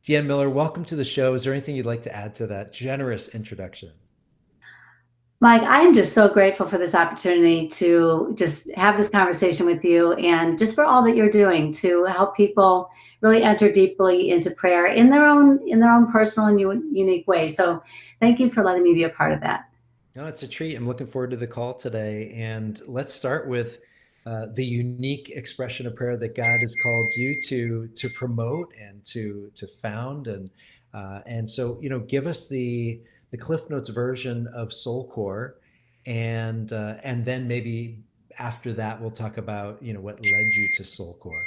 Deanne Miller, welcome to the show. Is there anything you'd like to add to that generous introduction? Mike, I am just so grateful for this opportunity to just have this conversation with you and just for all that you're doing to help people really enter deeply into prayer in their own personal and unique way. So thank you for letting me be a part of that. No, it's a treat. I'm looking forward to the call today. And let's start with the unique expression of prayer that God has called you to promote and to found. And so, give us the Cliff Notes version of SoulCore, and then maybe after that we'll talk about what led you to SoulCore.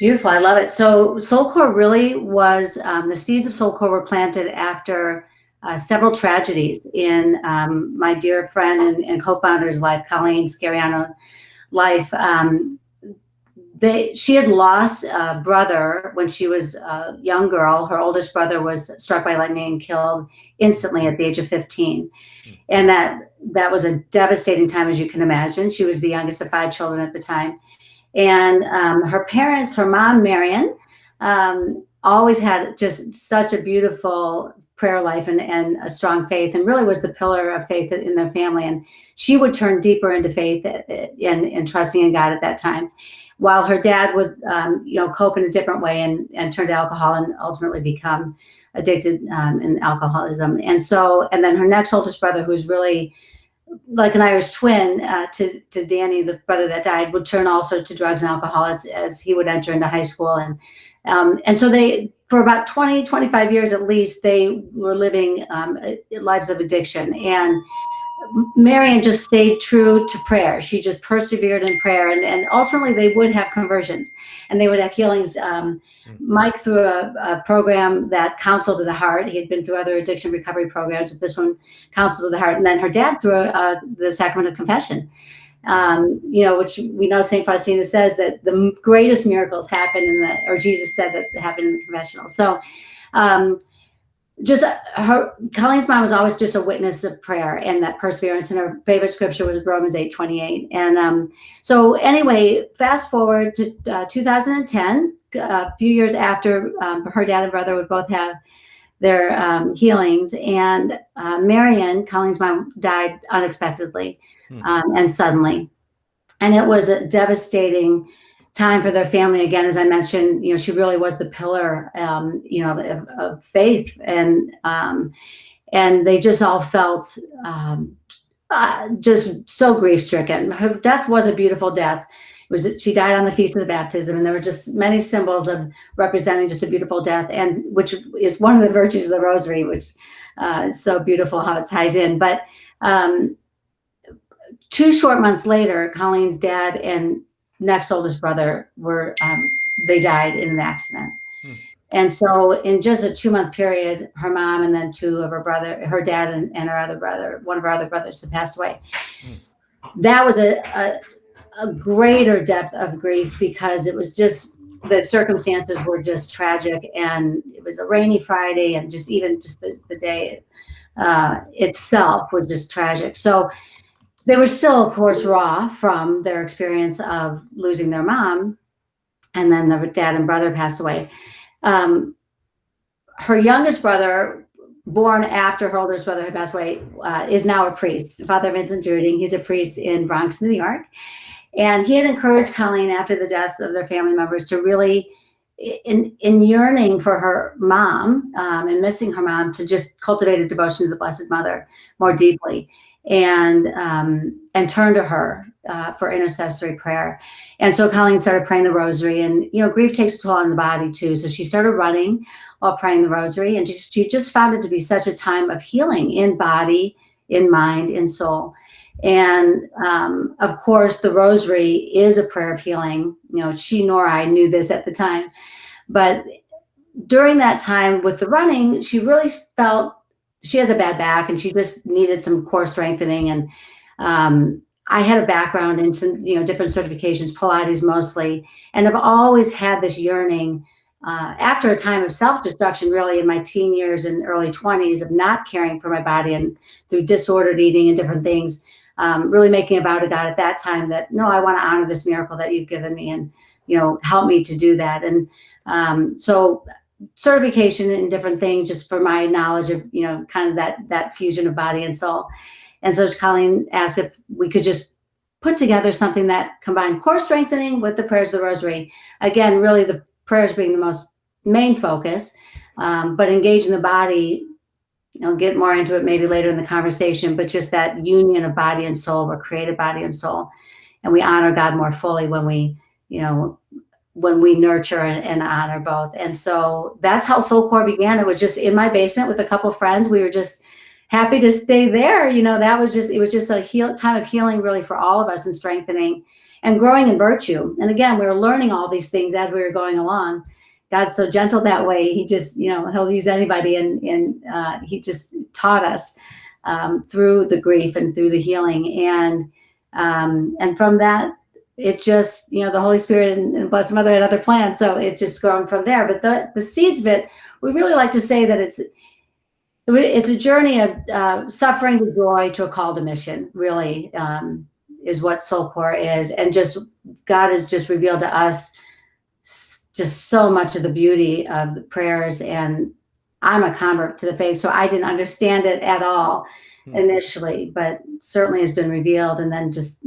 Beautiful. I love it. So SoulCore really was the seeds of SoulCore were planted after several tragedies in my dear friend and co-founder's life, Colleen Scariano's life. She had lost a brother when she was a young girl. Her oldest brother was struck by lightning and killed instantly at the age of 15. And that was a devastating time, as you can imagine. She was the youngest of five children at the time. And her parents, her mom, Marion, always had just such a beautiful prayer life and a strong faith, and really was the pillar of faith in their family. And she would turn deeper into faith and trusting in God at that time, while her dad would, cope in a different way and turn to alcohol and ultimately become addicted in alcoholism. And then her next oldest brother, who's really like an Irish twin to Danny, the brother that died, would turn also to drugs and alcohol as he would enter into high school. And so they, for about 20, 25 years at least, they were living lives of addiction. And Marion just stayed true to prayer. She just persevered in prayer, and ultimately they would have conversions and they would have healings. Mike, through a program that Counsel to the Heart, he had been through other addiction recovery programs, but this one, Counsel to the Heart, and then her dad through the Sacrament of Confession. Which we know St. Faustina says that the greatest miracles happen or Jesus said that happen in the confessional. So just Colleen's mom was always just a witness of prayer and that perseverance, and her favorite scripture was Romans 8:28. And so anyway, fast forward to 2010, a few years after her dad and brother would both have their healings, and Marion, Colleen's mom, died unexpectedly and suddenly, and it was a devastating time for their family. Again, as I mentioned, she really was the pillar, of faith, and they just all felt just so grief stricken. Her death was a beautiful death. She died on the feast of the baptism, and there were just many symbols of representing just a beautiful death, and which is one of the virtues of the Rosary, which is so beautiful how it ties in. But 2 short months later, Colleen's dad and next oldest brother they died in an accident. And so in just a 2-month period, her mom and then two of her dad and her other brother, one of her other brothers, had passed away. That was a greater depth of grief, because it was just, the circumstances were just tragic, and it was a rainy Friday, and just the day itself was just tragic. So they were still, of course, raw from their experience of losing their mom, and then the dad and brother passed away. Her youngest brother, born after her oldest brother had passed away, is now a priest, Father Vincent Druding. He's a priest in Bronx, New York. And he had encouraged Colleen, after the death of their family members, to really, in yearning for her mom and missing her mom, to just cultivate a devotion to the Blessed Mother more deeply, and turn to her for intercessory prayer. And so Colleen started praying the Rosary, and grief takes a toll on the body too. So she started running while praying the Rosary, and she just found it to be such a time of healing in body, in mind, in soul. And of course, the Rosary is a prayer of healing. She nor I knew this at the time, but during that time with the running, she really felt she has a bad back, and she just needed some core strengthening. And I had a background in some, different certifications, Pilates mostly, and I've always had this yearning after a time of self-destruction, really in my teen years and early 20s, of not caring for my body, and through disordered eating and different things, really making a vow to God at that time that, no, I want to honor this miracle that you've given me, and, help me to do that. And so certification in different things, just for my knowledge of, kind of that fusion of body and soul. And so Colleen asked if we could just put together something that combined core strengthening with the prayers of the rosary. Again, really the prayers being the most main focus, but engaging the body. I'll get more into it maybe later in the conversation, but just that union of body and soul. We're created body and soul, and we honor God more fully when we, when we nurture and honor both. And so that's how SoulCore began. It was just in my basement with a couple of friends. We were just happy to stay there. It was just a time of healing really for all of us, and strengthening and growing in virtue. And again, we were learning all these things as we were going along. God's so gentle that way. He just, he'll use anybody. And he just taught us through the grief and through the healing. And from that, it just, the Holy Spirit and Blessed Mother had other plans. So it's just grown from there. But the seeds of it, we really like to say that it's a journey of suffering to joy to a call to mission, really, is what SoulCore is. And just God has just revealed to us just so much of the beauty of the prayers. And I'm a convert to the faith, so I didn't understand it at all initially, but certainly has been revealed. And then just,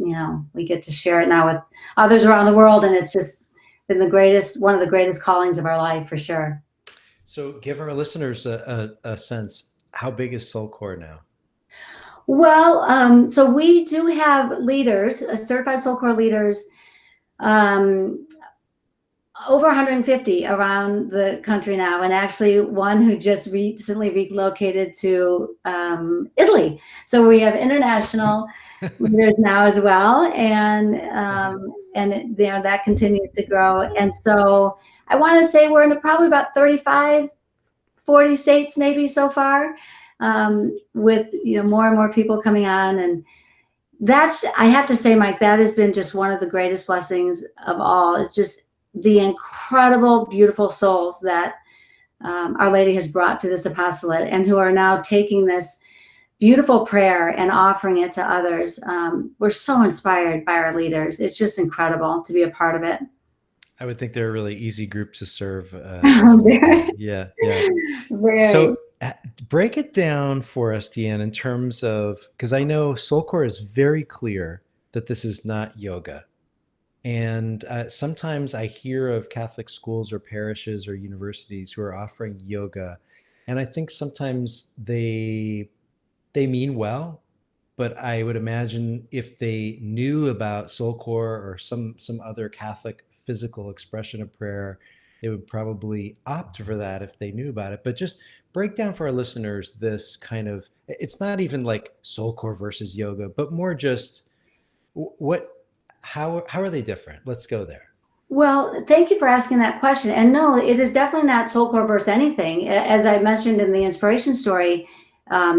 we get to share it now with others around the world. And it's just been one of the greatest callings of our life, for sure. So give our listeners a sense, how big is SoulCore now? Well, so we do have leaders, certified SoulCore leaders, over 150 around the country now, and actually one who just recently relocated to Italy. So we have international leaders now as well, and that continues to grow. And so I want to say we're in probably about 35, 40 states maybe so far, with more and more people coming on. And I have to say, Mike, that has been just one of the greatest blessings of all. It's just the incredible, beautiful souls that Our Lady has brought to this apostolate, and who are now taking this beautiful prayer and offering it to others. We're so inspired by our leaders. It's just incredible to be a part of it. I would think they're a really easy group to serve. Yeah. Very. So break it down for us, Deanne, in terms of, because I know SoulCore is very clear that this is not yoga. And sometimes I hear of Catholic schools or parishes or universities who are offering yoga. And I think sometimes they mean well, but I would imagine if they knew about SoulCore or some other Catholic physical expression of prayer, they would probably opt for that if they knew about it. But just break down for our listeners this kind of, it's not even like SoulCore versus yoga, but more just how are they different? Let's go there. Well, thank you for asking that question. And no, it is definitely not SoulCore versus anything. As I mentioned in the inspiration story,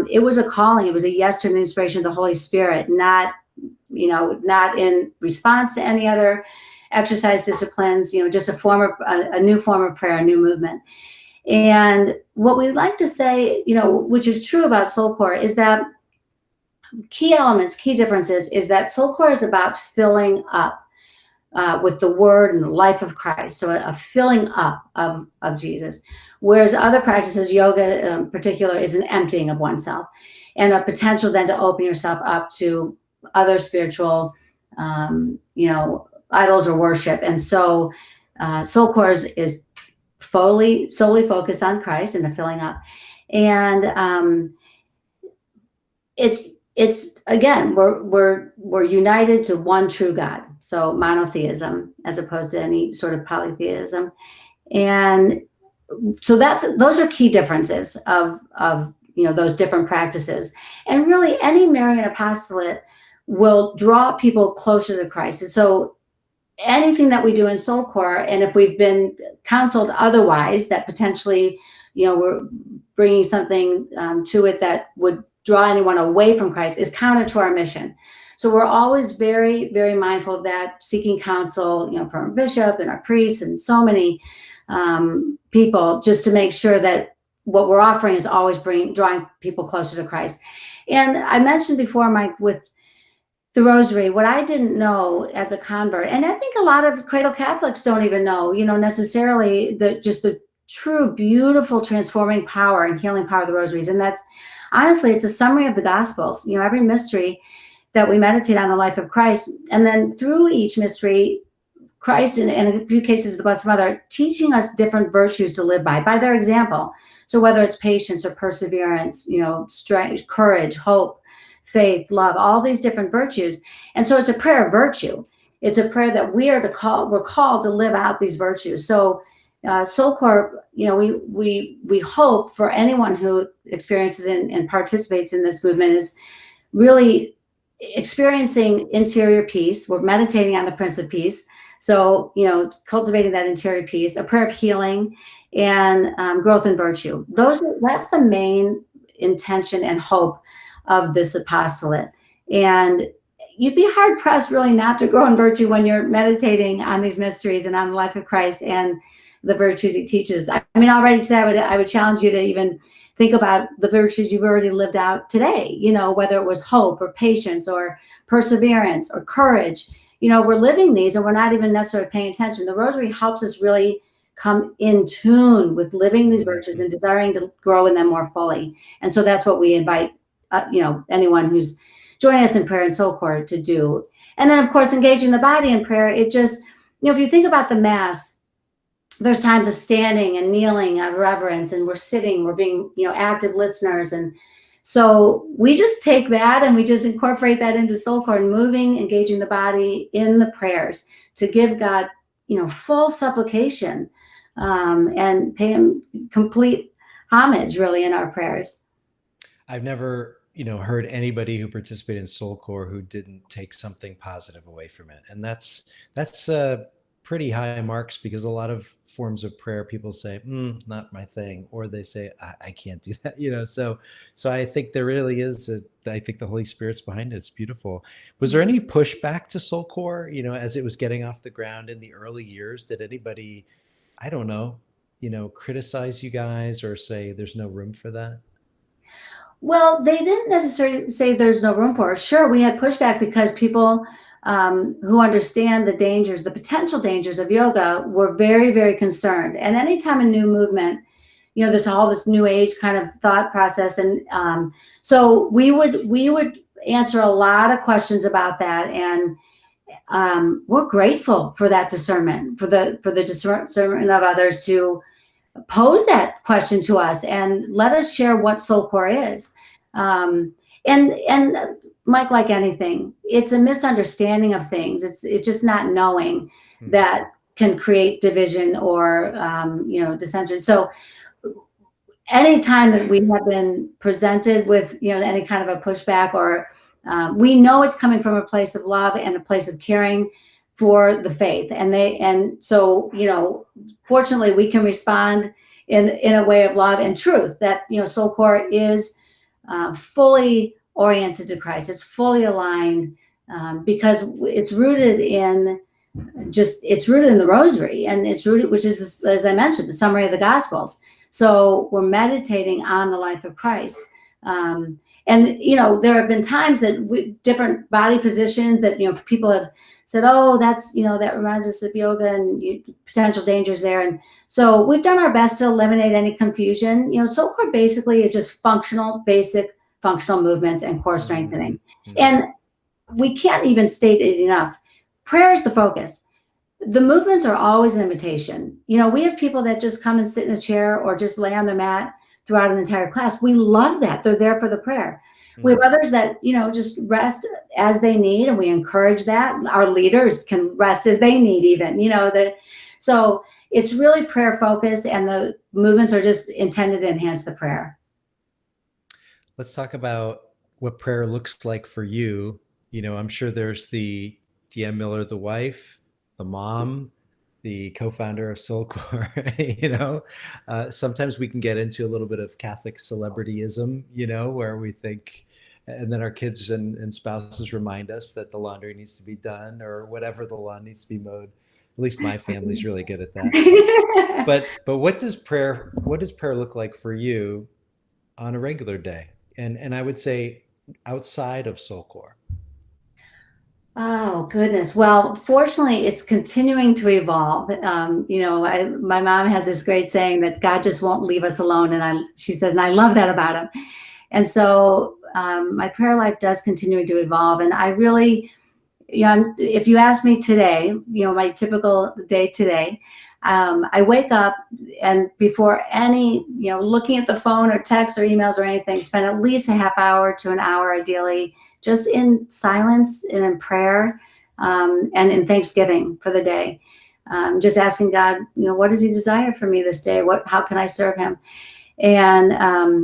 it was a calling. It was a yes to an inspiration of the Holy Spirit, not in response to any other exercise disciplines, just a new form of prayer, a new movement. And what we like to say, which is true about SoulCore, is that key differences is that SoulCore is about filling up with the word and the life of Christ. So a filling up of Jesus. Whereas other practices, yoga in particular, is an emptying of oneself, and a potential then to open yourself up to other spiritual, idols or worship. And so SoulCore is solely focused on Christ and the filling up. And it's again, we're united to one true God. So monotheism as opposed to any sort of polytheism. And so those are key differences of those different practices. And really any Marian apostolate will draw people closer to Christ. And so anything that we do in SoulCore, and if we've been counseled otherwise, that potentially, we're bringing something to it that would draw anyone away from Christ, is counter to our mission. So we're always very, very mindful of that, seeking counsel, from our bishop and our priests and so many people, just to make sure that what we're offering is always drawing people closer to Christ. And I mentioned before, Mike, with The rosary, what I didn't know as a convert, and I think a lot of cradle Catholics don't even know, necessarily the true, beautiful, transforming power and healing power of the rosaries. And that's honestly, it's a summary of the Gospels. Every mystery that we meditate on the life of Christ, and then through each mystery, Christ, and in a few cases, the Blessed Mother, teaching us different virtues to live by their example. So whether it's patience or perseverance, strength, courage, hope, faith, love, all these different virtues. And so it's a prayer of virtue. It's a prayer that we're called to live out these virtues. So SoulCore, we hope for anyone who experiences and participates in this movement is really experiencing interior peace. We're meditating on the Prince of Peace. So, cultivating that interior peace, a prayer of healing, and growth in virtue. That's the main intention and hope of this apostolate. And you'd be hard pressed really not to grow in virtue when you're meditating on these mysteries and on the life of Christ and the virtues he teaches. I mean, already today, I would challenge you to even think about the virtues you've already lived out today, whether it was hope or patience or perseverance or courage. We're living these and we're not even necessarily paying attention. The rosary helps us really come in tune with living these virtues and desiring to grow in them more fully. And so that's what we invite, anyone who's joining us in prayer and SoulCore to do. And then, of course, engaging the body in prayer. It just, if you think about the Mass, there's times of standing and kneeling of reverence, and we're sitting, we're being, active listeners. And so we just take that and we just incorporate that into SoulCore and moving, engaging the body in the prayers to give God, full supplication, and pay him complete homage really in our prayers. I've never, heard anybody who participated in SoulCore who didn't take something positive away from it. And that's pretty high marks, because a lot of forms of prayer, people say, not my thing, or they say, I can't do that, so I think there really is I think the Holy Spirit's behind it. It's beautiful. Was there any pushback to SoulCore, as it was getting off the ground in the early years? Did anybody, I don't know, criticize you guys or say there's no room for that? Well, they didn't necessarily say there's no room for it. Sure, we had pushback because people who understand the dangers, the potential dangers of yoga, were very, very concerned. And anytime a new movement, there's all this new age kind of thought process, and so we would answer a lot of questions about that, and we're grateful for that discernment, for the discernment of others to pose that question to us and let us share what SoulCore is. And Mike, like anything, it's a misunderstanding of things. It's just not knowing that can create division or dissension. So anytime that we have been presented with any kind of a pushback, or we know it's coming from a place of love and a place of caring for the faith, and so fortunately we can respond in a way of love and truth, that SoulCore is fully oriented to Christ. It's fully aligned, because it's rooted in the rosary, and it's rooted, which is, as I mentioned, the summary of the Gospels. So we're meditating on the life of Christ. And there have been times that different body positions that people have said, oh, that's that reminds us of yoga and potential dangers there. And so we've done our best to eliminate any confusion. SoulCore basically is just basic functional movements and core strengthening. And we can't even state it enough. Prayer is the focus. The movements are always an invitation. We have people that just come and sit in a chair or just lay on their mat throughout an entire class. We love that. They're there for the prayer. We have others that, just rest as they need, and we encourage that. Our leaders can rest as they need even, so it's really prayer focused, and the movements are just intended to enhance the prayer. Let's talk about what prayer looks like for you. I'm sure there's the Deanne Miller, the wife, the mom, the co-founder of SoulCore. Sometimes we can get into a little bit of Catholic celebrityism, where we think, and then our kids and spouses remind us that the laundry needs to be done, or whatever, the lawn needs to be mowed. At least my family's really good at that. But what does prayer look like for you on a regular day? And I would say outside of SoulCore. Oh goodness. Well, fortunately, it's continuing to evolve. My mom has this great saying that God just won't leave us alone, and she says, and I love that about him. And so my prayer life does continue to evolve, and I really, if you ask me today, my typical day today, I wake up and before any, looking at the phone or text or emails or anything, spend at least a half hour to an hour, ideally, just in silence and in prayer, and in thanksgiving for the day. Just asking God, what does He desire for me this day? How can I serve Him? And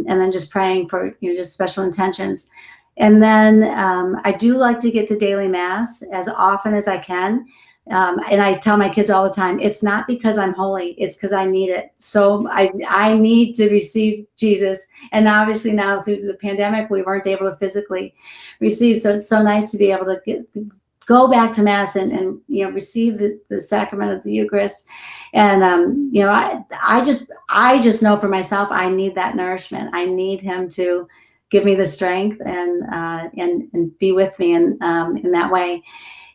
then just praying for just special intentions. And then I do like to get to daily mass as often as I can. And I tell my kids all the time, it's not because I'm holy, it's because I need it. So I need to receive Jesus. And obviously now through the pandemic, we weren't able to physically receive. So it's so nice to be able to go back to mass and receive the sacrament of the Eucharist. And I just know for myself, I need that nourishment. I need Him to give me the strength and be with me in that way.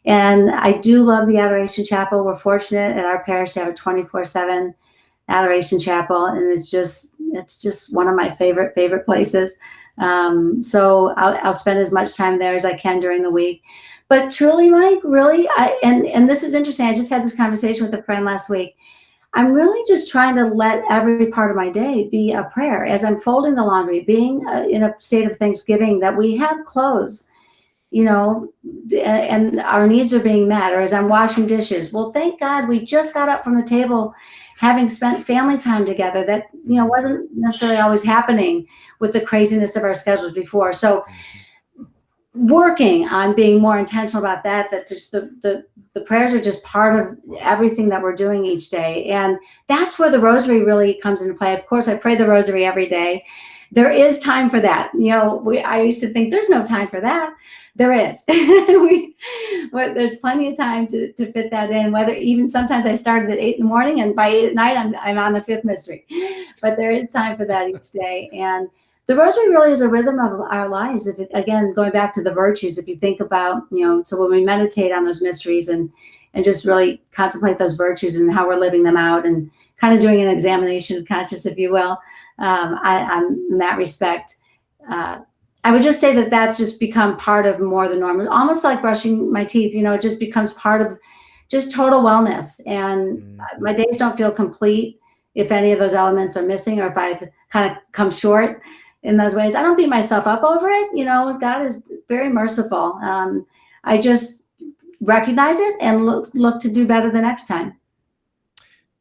And I do love the Adoration Chapel. We're fortunate at our parish to have a 24/7 Adoration Chapel, and it's just one of my favorite places. So I'll spend as much time there as I can during the week. But truly, Mike, really, and this is interesting. I just had this conversation with a friend last week. I'm really just trying to let every part of my day be a prayer as I'm folding the laundry, being in a state of thanksgiving that we have clothes, and our needs are being met, or as I'm washing dishes. Well, thank God we just got up from the table having spent family time together that, wasn't necessarily always happening with the craziness of our schedules before. So working on being more intentional about that just the prayers are just part of everything that we're doing each day. And that's where the rosary really comes into play. Of course, I pray the rosary every day. There is time for that. I used to think there's no time for that. There is. There's plenty of time to fit that in, whether even sometimes I started at 8 in the morning and by 8 at night, I'm on the 5th mystery, but there is time for that each day. And the rosary really is a rhythm of our lives. Again, going back to the virtues, if you think about, so when we meditate on those mysteries and just really contemplate those virtues and how we're living them out and kind of doing an examination of conscience, if you will, in that respect, I would just say that that's just become part of more the norm, almost like brushing my teeth. It just becomes part of just total wellness. And my days don't feel complete if any of those elements are missing, or if I've kind of come short in those ways. I don't beat myself up over it. God is very merciful. I just recognize it and look to do better the next time.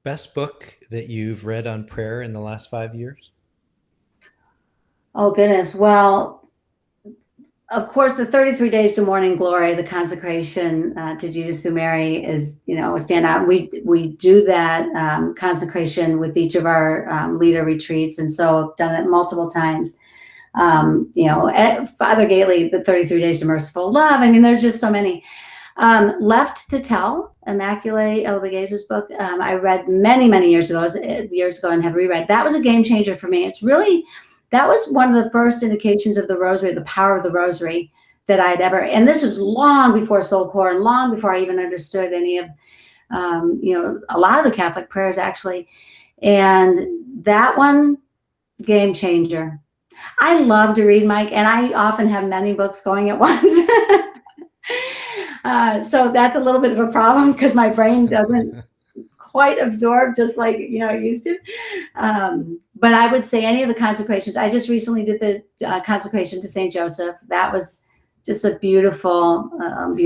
Best book that you've read on prayer in the last 5 years? Oh, goodness. Well, of course, the 33 Days to Morning Glory, the consecration to Jesus through Mary is, a standout. We do that consecration with each of our leader retreats. And so I've done it multiple times. Father Gately, the 33 Days to Merciful Love. I mean, there's just so many. Left to Tell, Immaculée Elbegeze's book, I read many years ago and have reread. That was a game changer for me. That was one of the first indications of the rosary, the power of the rosary that I'd ever, and this was long before SoulCore and long before I even understood any of, a lot of the Catholic prayers actually. And that one, game changer. I love to read, Mike, and I often have many books going at once. So that's a little bit of a problem because my brain doesn't quite absorb just like it used to. But I would say any of the consecrations. I just recently did the consecration to Saint Joseph. That was just a beautiful. And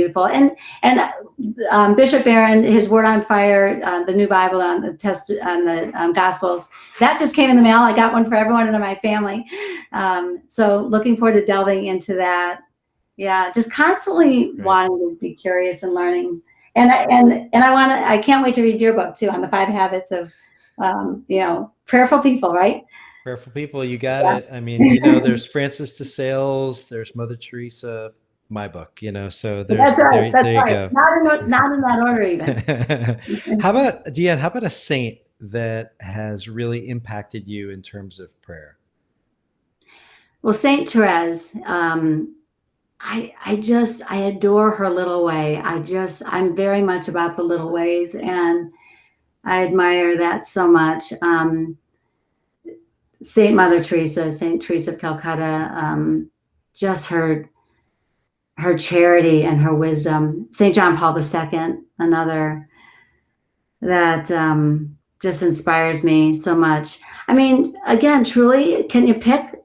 Bishop Barron, his Word on Fire, the New Bible on the Gospels. That just came in the mail. I got one for everyone in my family. So looking forward to delving into that. Yeah, just constantly wanting to be curious and learning. And I can't wait to read your book too on the 5 habits of, prayerful people, right? Prayerful people, you got it. I mean, there's Francis de Sales, there's Mother Teresa, my book, so That's right. there you go. Not in that order even. How about, Deanne, how about a saint that has really impacted you in terms of prayer? Well, Saint Therese, I adore her little way. I'm very much about the little ways, and I admire that so much. Saint Teresa of Calcutta, just her charity and her wisdom. Saint John Paul II, another that just inspires me so much. I mean, again, truly, can you pick?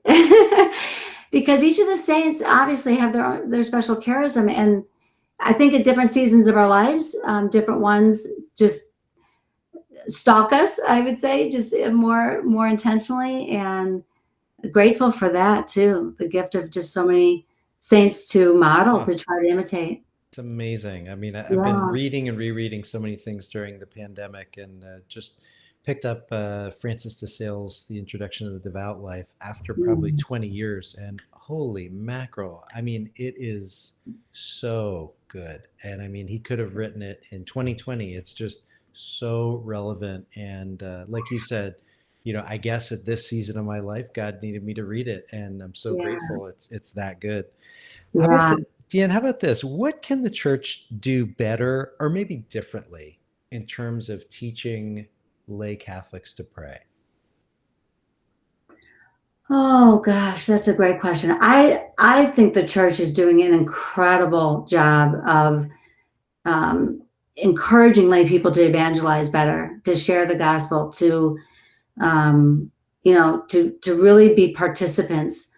Because each of the saints obviously have their special charism, and I think at different seasons of our lives, different ones just stalk us. I would say just more intentionally, and grateful for that too. The gift of just so many saints to model, Oh, to try to imitate. it's amazing. I mean, I've been Yeah. reading and rereading so many things during the pandemic, and just picked up Francis de Sales' The Introduction of the Devout Life after probably Mm. 20 years. And holy mackerel, I mean, it is so good. And I mean, he could have written it in 2020. It's just so relevant. And like you said, I guess at this season of my life, God needed me to read it, and I'm so Yeah. grateful. It's that good. How about Yeah. Deanne, how about this? What can the church do better or maybe differently in terms of teaching lay Catholics to pray? Oh gosh, that's a great question. I think the church is doing an incredible job of um, encouraging lay people to evangelize better, to share the gospel, to um, to really be participants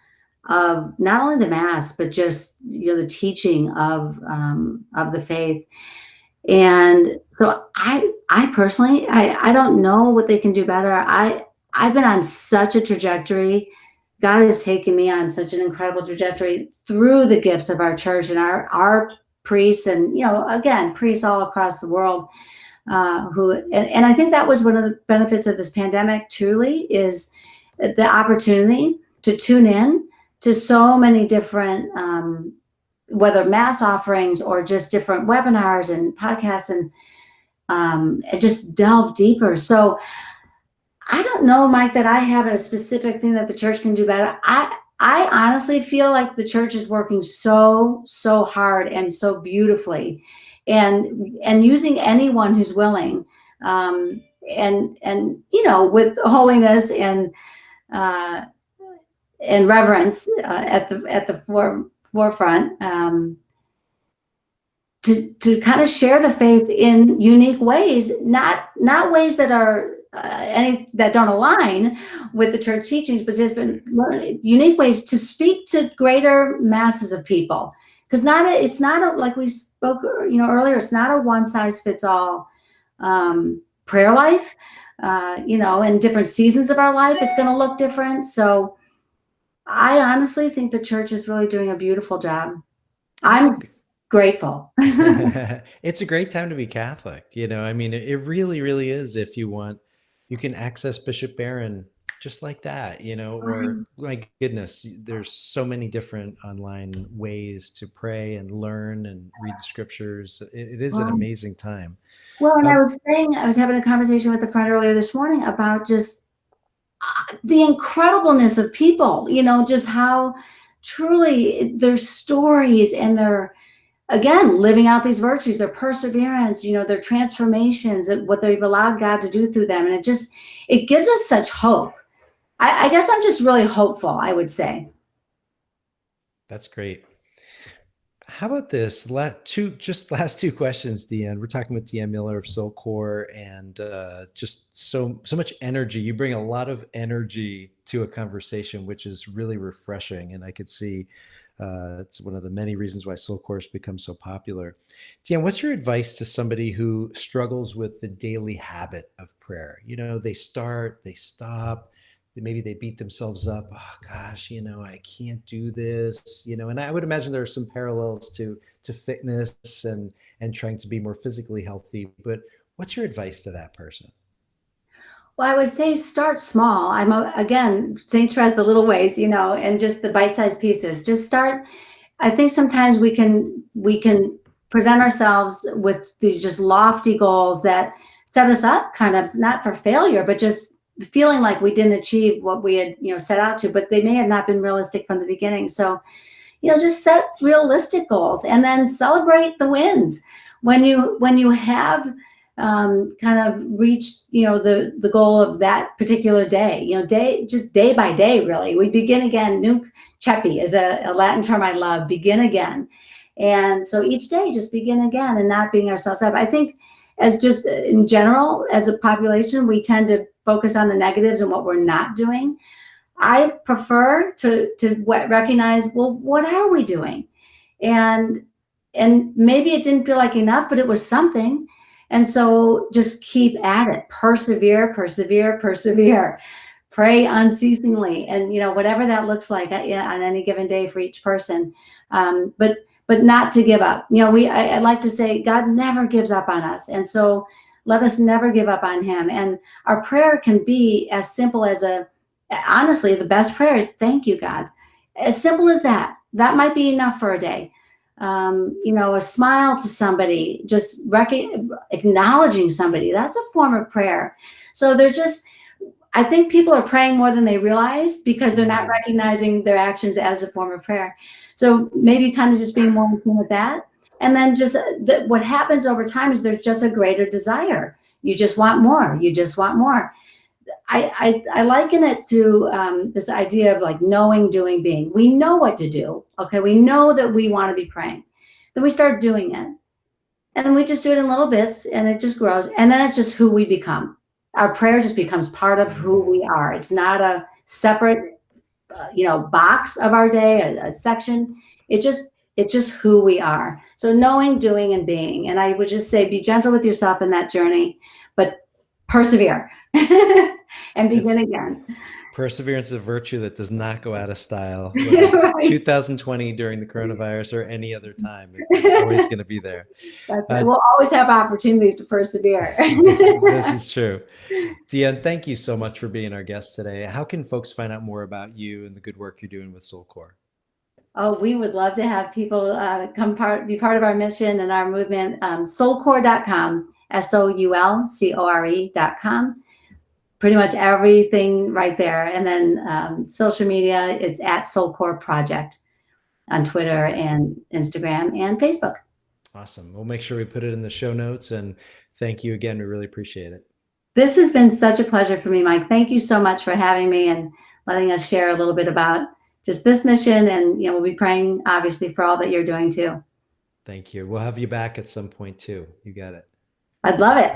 of not only the mass but just the teaching of the faith. And so I personally, I don't know what they can do better. I've been on such a trajectory. God has taken me on such an incredible trajectory through the gifts of our church and our priests, and again, priests all across the world, and I think that was one of the benefits of this pandemic, truly, is the opportunity to tune in to so many different, whether mass offerings or just different webinars and podcasts, and just delve deeper. So I don't know, Mike, that I have a specific thing that the church can do better. I honestly feel like the church is working so hard and so beautifully, and using anyone who's willing, and with holiness uh, and reverence at the forefront, to kind of share the faith in unique ways, not ways that are any that don't align with the church teachings, but just been unique ways to speak to greater masses of people. Because it's not like we spoke earlier. It's not a one size fits all prayer life. In different seasons of our life, it's going to look different. So I honestly think the church is really doing a beautiful job. I I'm think grateful. it's a great time to be Catholic. I mean, it really, really is. If you want, you can access Bishop Barron just like that, or my goodness, there's so many different online ways to pray and learn and read the scriptures. It is an Right. amazing time. Well, and Um, I was having a conversation with a friend earlier this morning about just the incredibleness of people, just how truly their stories and their, again, living out these virtues, their perseverance, their transformations, and what they've allowed God to do through them. And it gives us such hope. I guess I'm just really hopeful, I would say. that's great. How about this? Last two questions, Deanne. We're talking with Deanne Miller of SoulCore, and just so much energy. You bring a lot of energy to a conversation, which is really refreshing. And I could see it's one of the many reasons why SoulCore has become so popular. Deanne, what's your advice to somebody who struggles with the daily habit of prayer? They start, they stop, maybe they beat themselves up. Oh gosh, I can't do this. And I would imagine there are some parallels to fitness and trying to be more physically healthy. But what's your advice to that person? Well, I would say start small. Again, St. Therese, the little ways, and just the bite-sized pieces. Just start. I think sometimes we can present ourselves with these just lofty goals that set us up kind of not for failure, but just feeling like we didn't achieve what we had set out to, but they may have not been realistic from the beginning. So just set realistic goals and then celebrate the wins. When you have kind of reached, the goal of that particular day, just day by day, really. We begin again. Nunc cepi is a Latin term I love, begin again. And so each day, just begin again and not beating ourselves up. I think as just in general, as a population, we tend to focus on the negatives and what we're not doing. I prefer to recognize, well, what are we doing? And maybe it didn't feel like enough, but it was something. And so just keep at it. Persevere, persevere, persevere. Pray unceasingly, and whatever that looks like on any given day for each person. But not to give up. I like to say God never gives up on us, and so let us never give up on Him. And our prayer can be as simple as honestly, the best prayer is thank you, God. As simple as that. That might be enough for a day. A smile to somebody, just acknowledging somebody, that's a form of prayer. So I think people are praying more than they realize because they're not recognizing their actions as a form of prayer. So maybe kind of just being more in tune with that. And then just what happens over time is there's just a greater desire. You just want more. You just want more. I liken it to this idea of like knowing, doing, being. We know what to do. Okay. We know that we want to be praying. Then we start doing it. And then we just do it in little bits and it just grows. And then it's just who we become. Our prayer just becomes part of who we are. It's not a separate, box of our day, a section. It's just who we are. So knowing, doing, and being. And I would just say, be gentle with yourself in that journey, but persevere and begin again. Perseverance is a virtue that does not go out of style, whether it's Right. 2020 during the coronavirus or any other time. It's always going to be there. We'll always have opportunities to persevere. This is true. Deanne, thank you so much for being our guest today. How can folks find out more about you and the good work you're doing with SoulCore? Oh, we would love to have people be part of our mission and our movement. SoulCore.com, SoulCore.com. Pretty much everything right there. And then social media, it's at SoulCore Project on Twitter and Instagram and Facebook. Awesome. We'll make sure we put it in the show notes. And thank you again. We really appreciate it. This has been such a pleasure for me, Mike. Thank you so much for having me and letting us share a little bit about just this mission. And we'll be praying, obviously, for all that you're doing too. Thank you. We'll have you back at some point too. You got it. I'd love it.